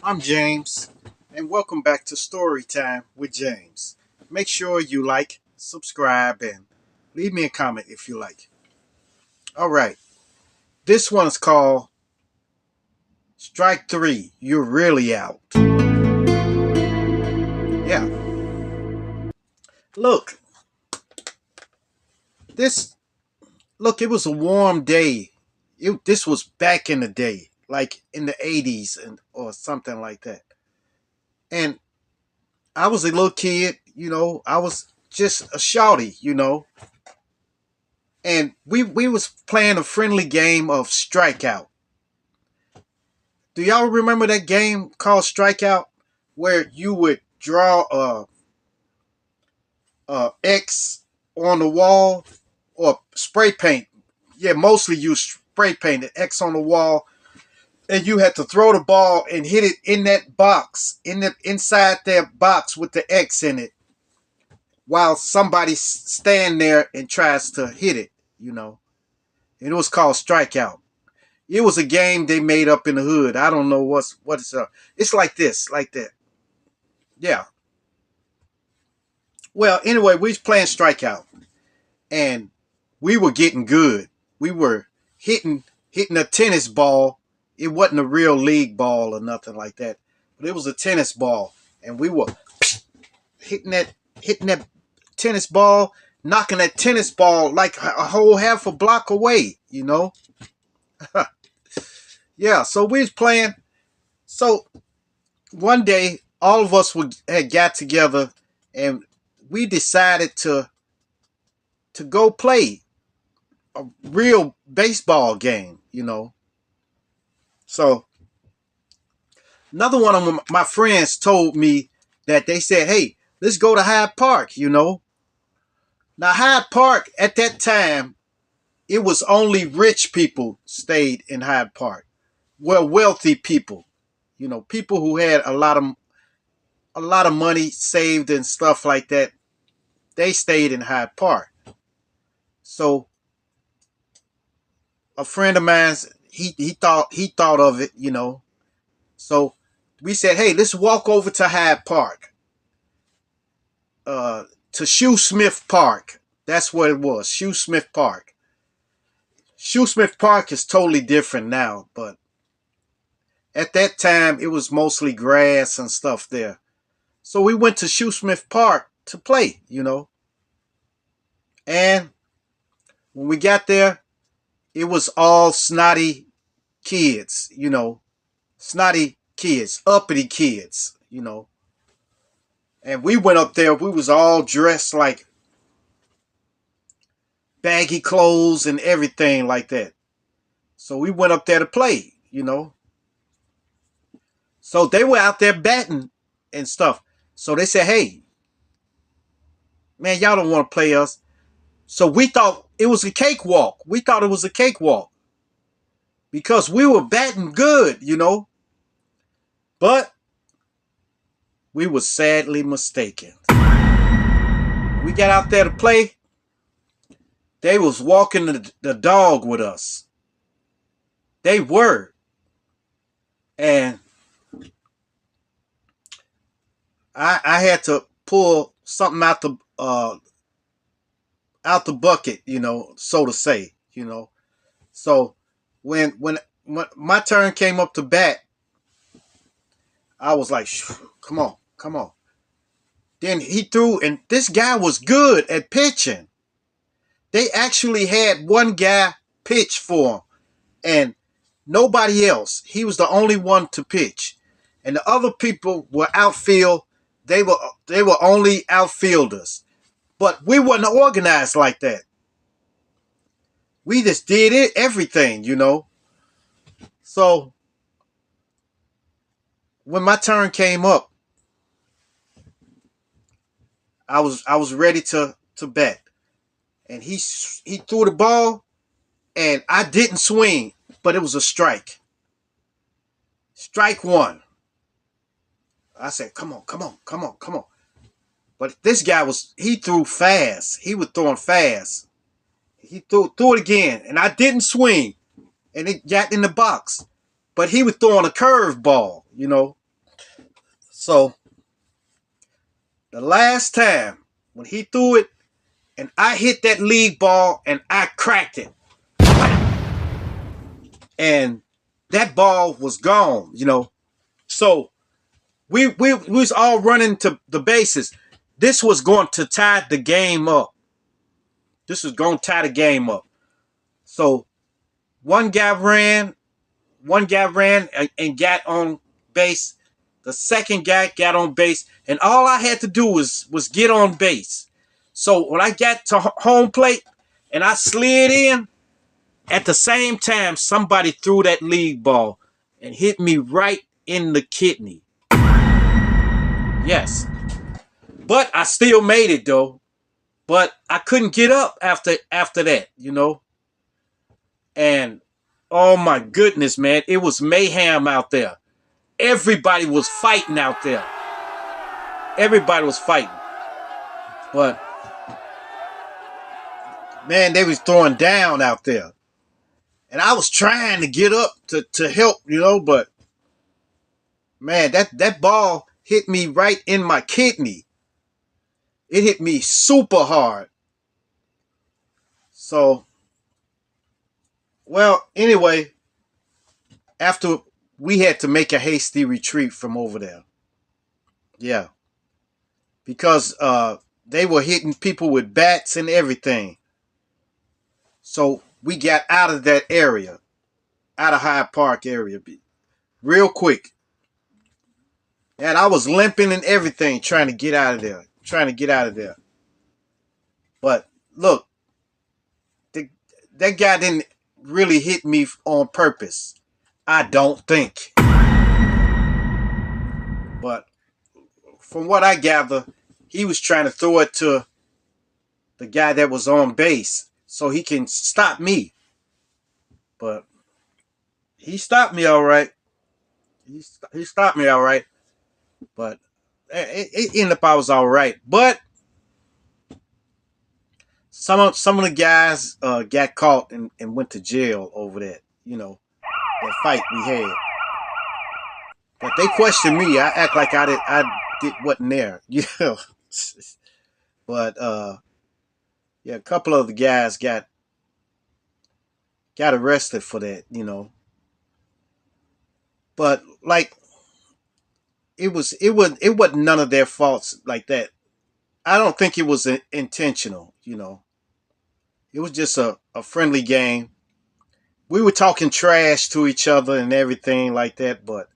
I'm James, and welcome back to Storytime with James. Make sure you like, subscribe, and leave me a comment if you like. All right, this one's called Strike Three. You're really out. Yeah, look, this look. It was a warm day. This was back in the day, like in the '80s and or something like that. And I was a little kid, I was just a shawty, and we was playing a friendly game of Strikeout. Do y'all remember that game called Strikeout, where you would draw a X on the wall or spray paint? Yeah, mostly you spray paint an X on the wall, and you had to throw the ball and hit it in that box, inside that box with the X in it, while somebody stand there and tries to hit it. You know, and it was called Strikeout. It was a game they made up in the hood. I don't know what it's. It's like this, like that. Yeah. Well, anyway, we was playing Strikeout, and we were getting good. We were hitting a tennis ball. It wasn't a real league ball or nothing like that, but it was a tennis ball, and we were hitting that tennis ball, knocking that tennis ball like a whole half a block away. Yeah. So we was playing. So one day, all of us had got together, and we decided to go play a real baseball game. So another one of my friends told me that they said, "Hey, let's go to Hyde Park." Now Hyde Park at that time, it was only rich people stayed in Hyde Park. Well, wealthy people, people who had a lot of money saved and stuff like that. They stayed in Hyde Park. So a friend of mine, he thought of it. So we said, hey, let's walk over to Hyde Park, to Shoesmith Park. That's what it was, Shoesmith Park. Shoesmith Park is totally different now, but at that time it was mostly grass and stuff there. So we went to Shoesmith Park to play. And when we got there, it was all snotty kids. Snotty kids, uppity kids. And we went up there, we was all dressed like baggy clothes and everything like that. So we went up there to play. So they were out there batting and stuff. So they said, hey, man, y'all don't want to play us. So we thought it was a cakewalk. We thought it was a cakewalk because we were batting good. But we were sadly mistaken. We got out there to play. They was walking the dog with us. They were. And I had to pull something out the bucket, so to say. So when my turn came up to bat, I was like, come on, come on. Then he threw, and this guy was good at pitching. They actually had one guy pitch for him, and nobody else. He was the only one to pitch, and the other people were outfield. They were only outfielders, but we wasn't organized like that. We just did everything. So when my turn came up, I was ready to bat, and he threw the ball, and I didn't swing, but it was a strike. Strike one. I said, come on, come on, come on, come on. But this guy he threw fast. He was throwing fast. He threw it again, and I didn't swing, and it got in the box. But he was throwing a curve ball. you know. So the last time when he threw it and I hit that league ball and I cracked it. And that ball was gone, you know. So we was all running to the bases. This was going to tie the game up. This was going to tie the game up. So one guy ran, and got on base. The second guy got on base, and all I had to do was get on base. So when I got to home plate and I slid in, at the same time somebody threw that league ball and hit me right in the kidney. Yes. But I still made it though. But I couldn't get up after that, you know. And oh my goodness, man, it was mayhem out there. Everybody was fighting out there. Everybody was fighting. But man, they was throwing down out there. And I was trying to get up to help, you know, but man, that ball hit me right in my kidney. It hit me super hard. So, well, anyway, after we had to make a hasty retreat from over there. Yeah. Because they were hitting people with bats and everything. So we got out of that area, out of Hyde Park area, real quick. And I was limping and everything trying to get out of there. But look, that guy didn't really hit me on purpose. I don't think. But from what I gather, he was trying to throw it to the guy that was on base so he can stop me. But he stopped me all right. He stopped me all right. But it ended up I was all right. But some of the guys got caught and went to jail over that, you know, that fight we had. But they questioned me. I act like I wasn't there, you know. But yeah, a couple of the guys got arrested for that, you know. But like it wasn't none of their faults like that. I don't think it was intentional, you know. It was just a friendly game. We were talking trash to each other and everything like that, but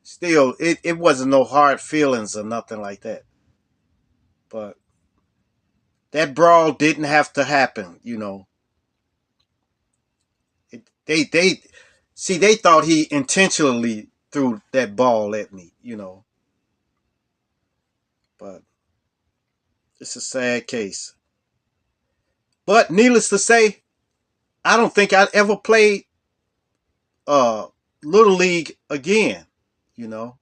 still, it wasn't no hard feelings or nothing like that. But that brawl didn't have to happen, you know. They see they thought he intentionally threw that ball at me, you know. But it's a sad case. But needless to say, I don't think I'd ever play uh little league again, you know.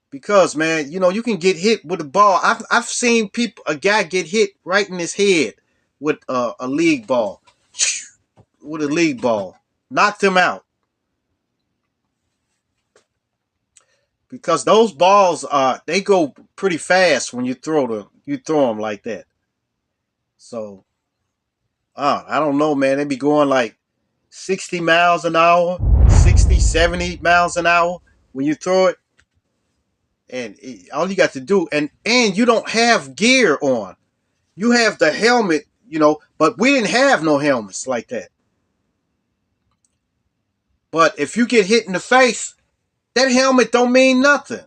Because man, you know, you can get hit with a ball. I've seen a guy get hit right in his head with a league ball. With a league ball. Knocked him out. Because those balls they go pretty fast when you throw them like that. So I don't know, man. They be going like 60 miles an hour, 60, 70 miles an hour when you throw it. And all you got to do, and you don't have gear on. You have the helmet, you know, but we didn't have no helmets like that. But if you get hit in the face, that helmet don't mean nothing.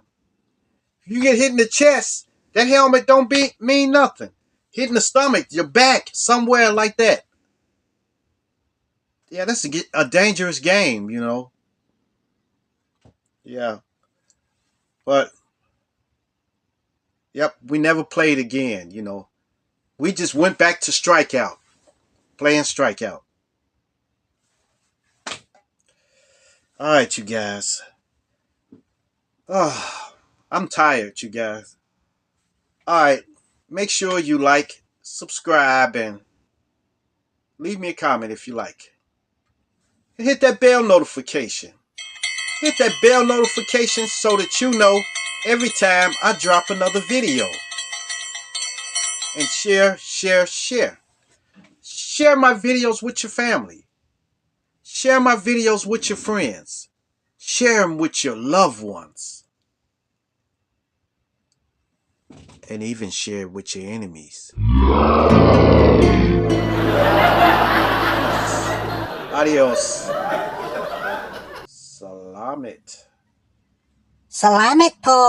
If you get hit in the chest, that helmet don't mean nothing. Hit in the stomach, your back, somewhere like that. Yeah, that's a dangerous game, you know. Yeah. But, yep, we never played again, you know. We just went back to strikeout, playing strikeout. All right, you guys. Oh, I'm tired, you guys. All right, make sure you like, subscribe, and leave me a comment if you like. And hit that bell notification. Hit that bell notification so that you know every time I drop another video. And share, share, share. Share my videos with your family. Share my videos with your friends. Share them with your loved ones. And even share with your enemies. Adios. Salamat. Salamat po.